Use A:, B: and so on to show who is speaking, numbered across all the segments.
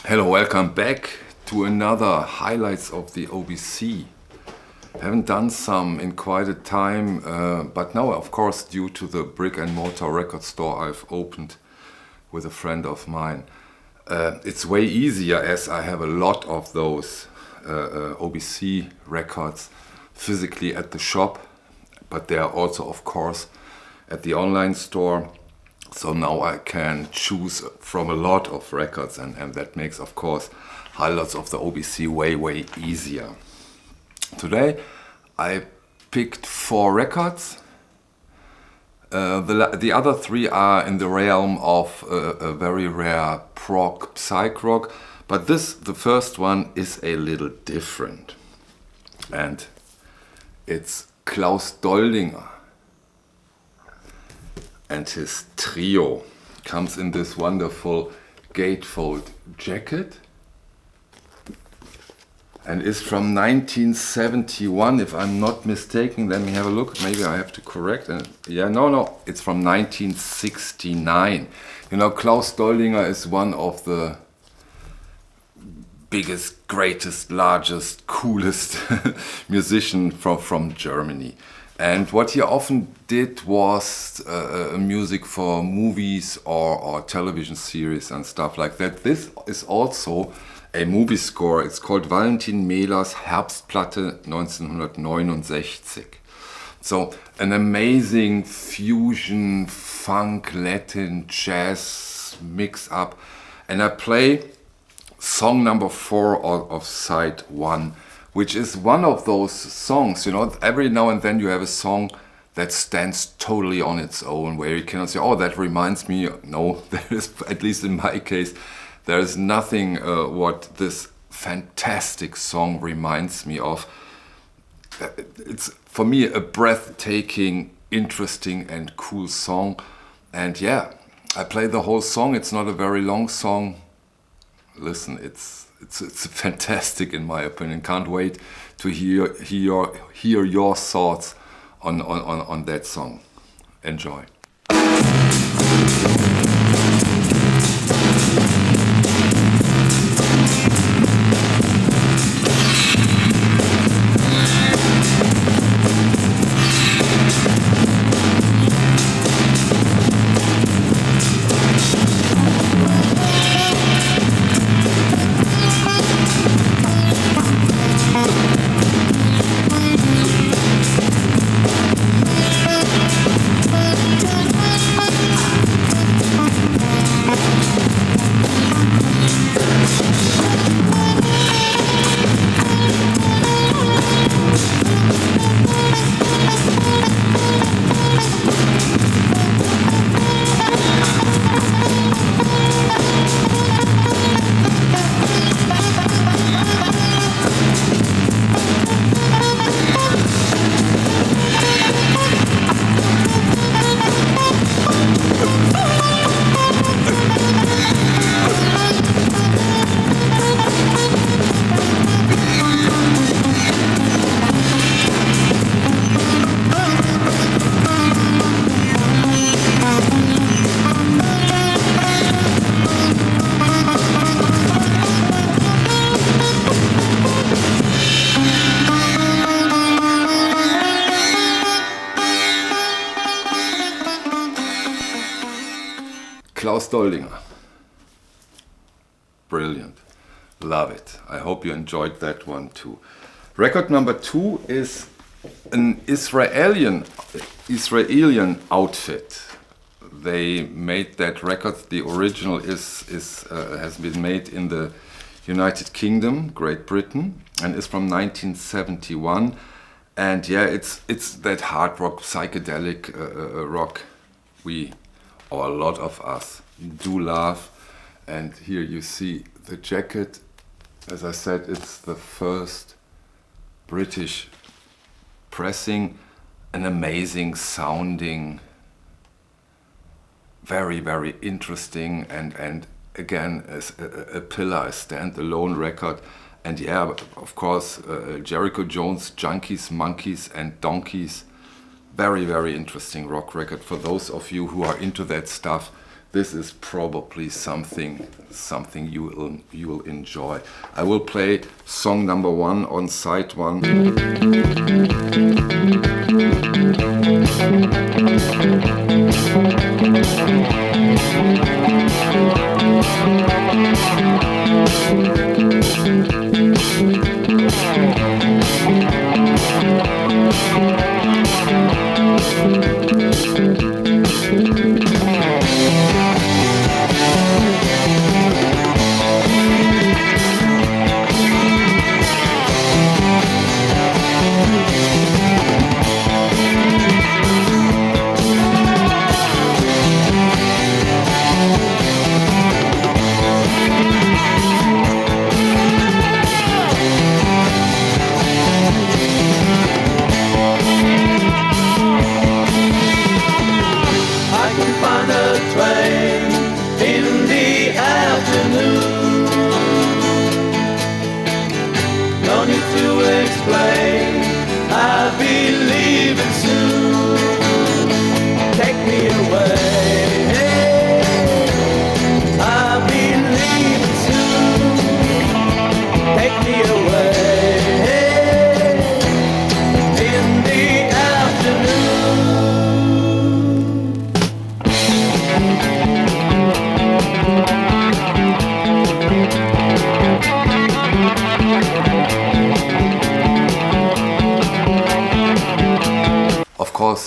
A: Hello, welcome back to another highlights of the OBC. Haven't done some in quite a time, but now of course due to the brick and mortar record store I've opened with a friend of mine. It's way easier as I have a lot of those OBC records physically at the shop, but they are also of course at the online store. So now I can choose from a lot of records and that makes of course highlights of the OBC way easier. Today I picked 4 records. The other 3 are in the realm of a very rare prog psych rock, but the first one is a little different. And it's Klaus Doldinger. And his trio comes in this wonderful gatefold jacket and is from 1971, if I'm not mistaken. Let me have a look, maybe I have to correct. No, it's from 1969. You know, Klaus Doldinger is one of the biggest, greatest, largest, coolest musician from Germany. And what he often did was music for movies or television series and stuff like that. This is also a movie score. It's called Valentin Mehlers Herbstplatte 1969. So an amazing fusion, funk, Latin, jazz mix up. And I play song number 4 of side 1. Which is one of those songs, you know, every now and then you have a song that stands totally on its own, where you cannot say, oh, that reminds me. No, there is, at least in my case, there is nothing what this fantastic song reminds me of. It's, for me, a breathtaking, interesting and cool song. And yeah, I play the whole song. It's not a very long song. Listen, it's fantastic in my opinion. Can't wait to hear your thoughts on that song. Enjoy. Klaus Doldinger. Brilliant. Love it. I hope you enjoyed that one too. Record number 2 is an Israeli outfit. They made that record. The original has been made in the United Kingdom, Great Britain, and is from 1971. And yeah, it's that hard rock, psychedelic rock or a lot of us do love. And here you see the jacket. As I said, it's the first British pressing, an amazing sounding, very interesting, and again as a pillar, a standalone record. And yeah, of course, Jericho Jones, Junkies, Monkeys and Donkeys. Very interesting rock record. For those of you who are into that stuff, this is probably something you will enjoy. I will play song number 1 on side 1.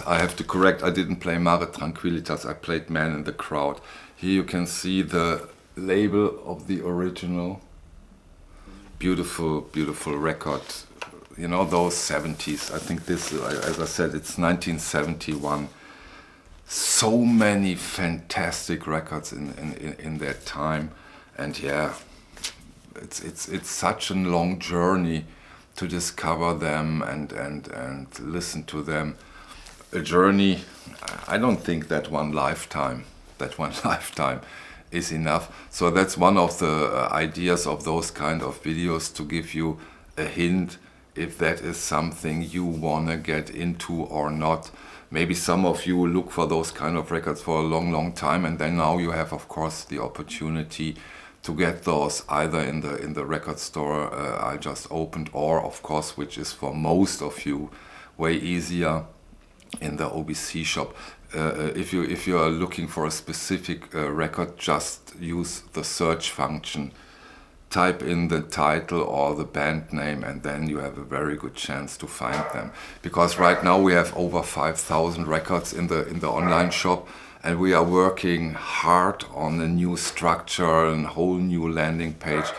A: I have to correct, I didn't play Mare Tranquilitas, I played Man in the Crowd. Here you can see the label of the original. Beautiful, beautiful record. You know, those 70s. I think this, as I said, it's 1971. So many fantastic records in that time. And yeah, it's such a long journey to discover them and listen to them. A journey, I don't think that one lifetime is enough. So that's one of the ideas of those kind of videos, to give you a hint if that is something you wanna get into or not. Maybe some of you look for those kind of records for a long time, and then now you have, of course, the opportunity to get those either in the record store I just opened, or of course, which is for most of you way easier, in the OBC shop. If you are looking for a specific record, just use the search function, type in the title or the band name, and then you have a very good chance to find them. Because right now we have over 5,000 records in the online shop, and we are working hard on a new structure and whole new landing page.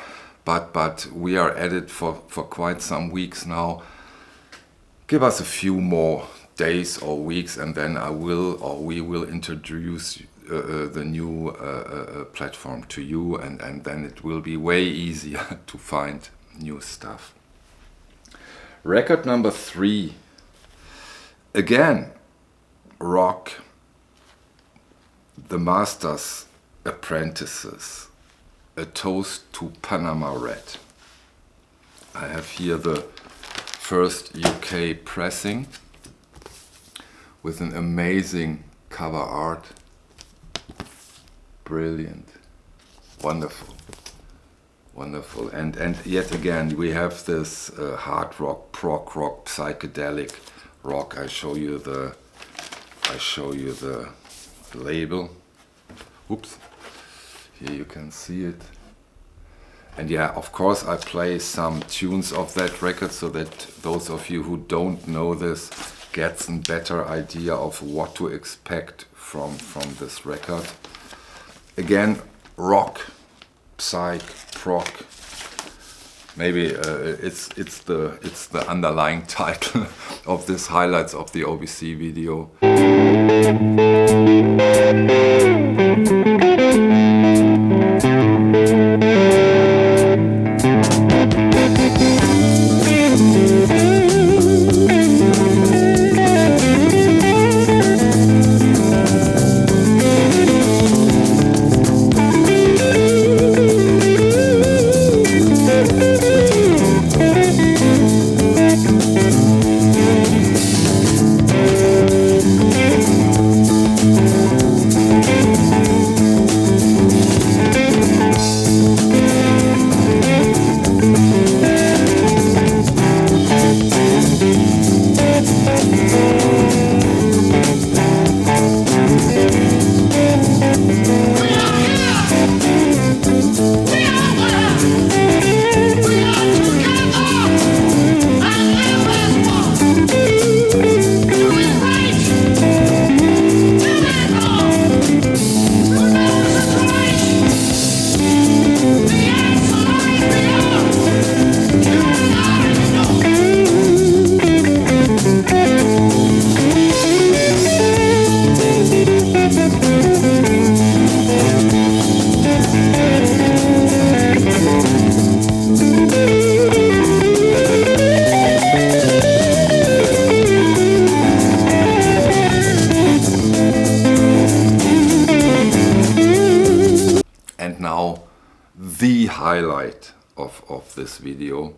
A: But we are at it for quite some weeks now. Give us a few more days or weeks, and then we will introduce the new platform to you, and then it will be way easier to find new stuff. Record number 3, again, rock, the Masters, Apprentices, a toast to Panama Red. I have here the first UK pressing, with an amazing cover art. Brilliant, wonderful, wonderful. And yet again we have this hard rock, prog rock, psychedelic rock. I show you the label. Oops, here you can see it. And yeah, of course I play some tunes of that record, so that those of you who don't know this gets a better idea of what to expect from this record. Again, rock, psych, prog. Maybe it's the underlying title of this highlights of the OBC video. right of this video.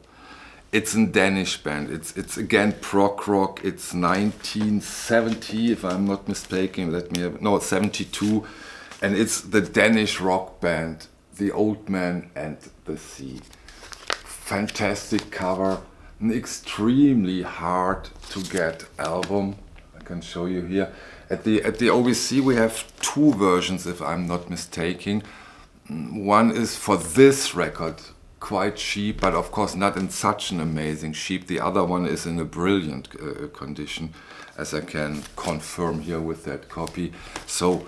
A: It's a Danish band. It's again prog rock. It's 1970, if I'm not mistaken. No, 72, and it's the Danish rock band, The Old Man and the Sea. Fantastic cover, an extremely hard to get album. I can show you here. At the OBC we have two versions, if I'm not mistaken. One is for this record, quite cheap, but of course not in such an amazing shape. The other one is in a brilliant condition, as I can confirm here with that copy. So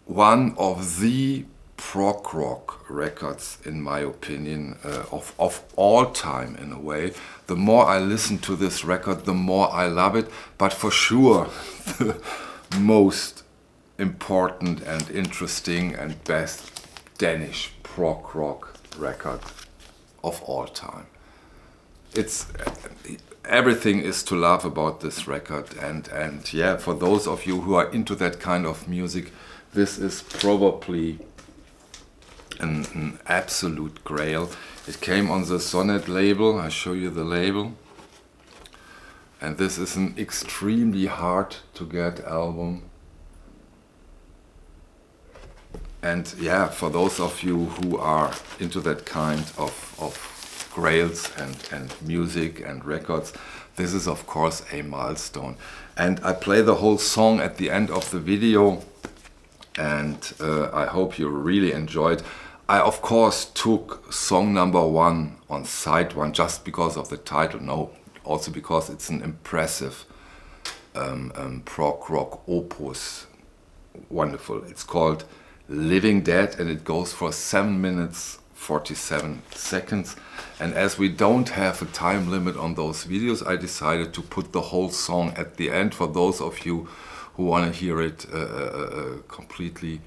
A: one of the prog rock records, in my opinion, of all time in a way. The more I listen to this record, the more I love it, but for sure the most important and interesting and best Danish prog rock record of all time. It's everything is to love about this record, and yeah, for those of you who are into that kind of music, this is probably an absolute grail. It came on the Sonnet label. I show you the label, and this is an extremely hard to get album. And yeah, for those of you who are into that kind of grails and music and records, this is of course a milestone. And I play the whole song at the end of the video, and I hope you really enjoyed. I of course took song number 1 on side 1 just because of the title. No, also because it's an impressive prog rock opus. Wonderful. It's called Living Dead, and it goes for 7 minutes 47 seconds. And as we don't have a time limit on those videos, I decided to put the whole song at the end for those of you who want to hear it completely.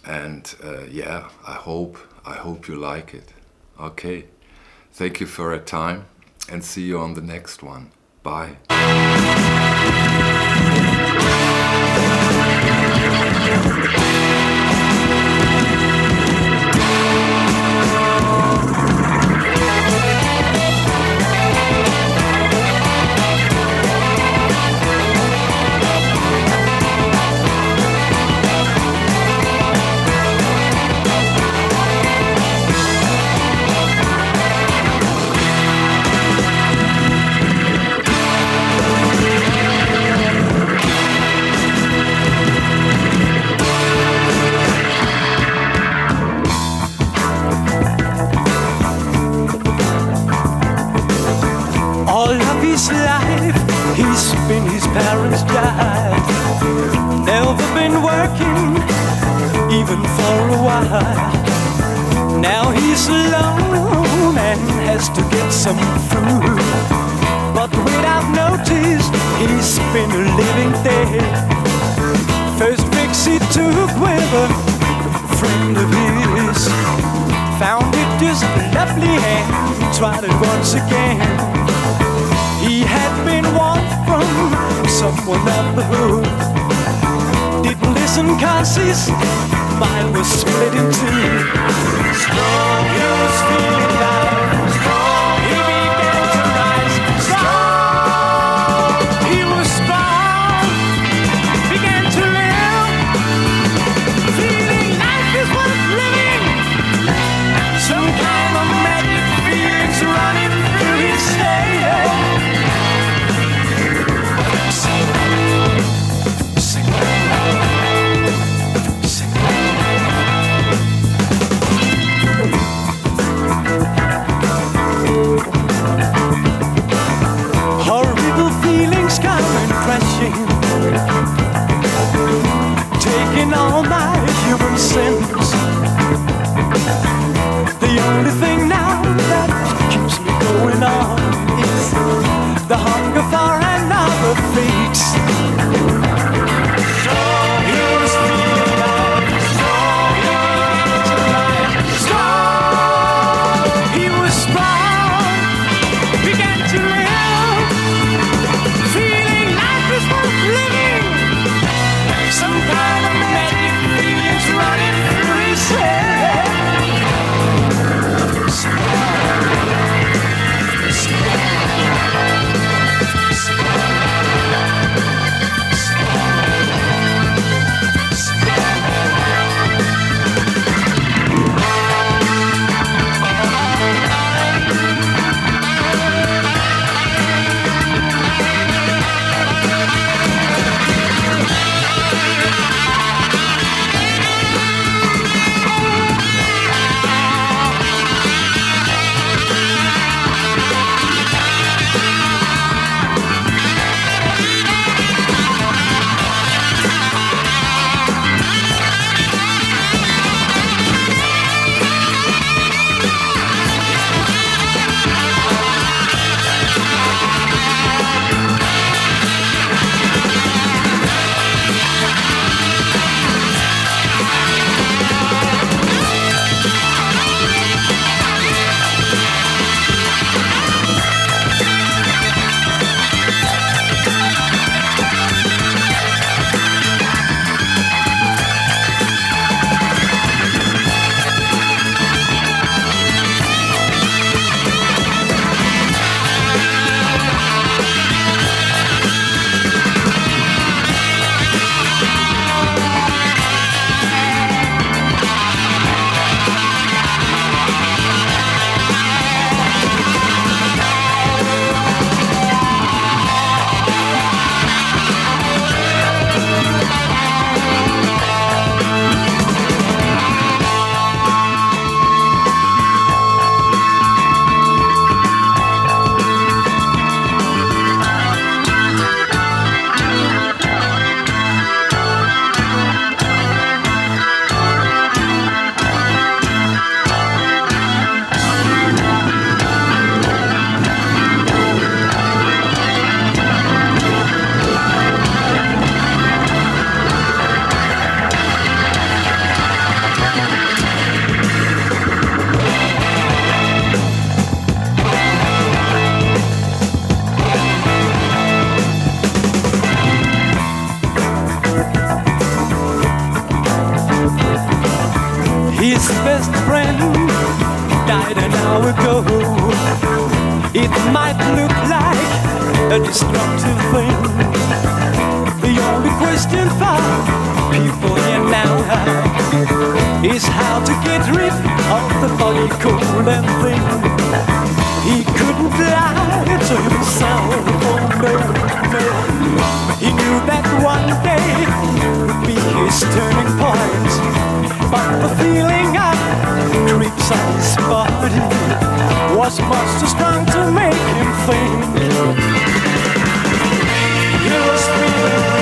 A: And yeah, I hope you like it. Okay, thank you for your time, and see you on the next one. Bye. He's been his parents' died. Never been working, even for a while. Now he's alone and has to get some food. But without notice, he's been a living dead. First fix he took with a friend of his. Found it just lovely and tried it once again. He had been warned from someone up the road. Didn't listen cause his mind was split in two. Strong, he was feeling alive. Strong, he began to rise. Strong, he was strong, began to live. Feeling life is worth living. Some kind of magic feelings running through his head.
B: now ago. It might look like a destructive thing. The only question for people here now is how to get rid of the foggy, cold and thing. He couldn't lie to himself, oh no, no. He knew that one day would be his turning point, but the feeling of creeps on his body was much too strong to make him think. He was feeling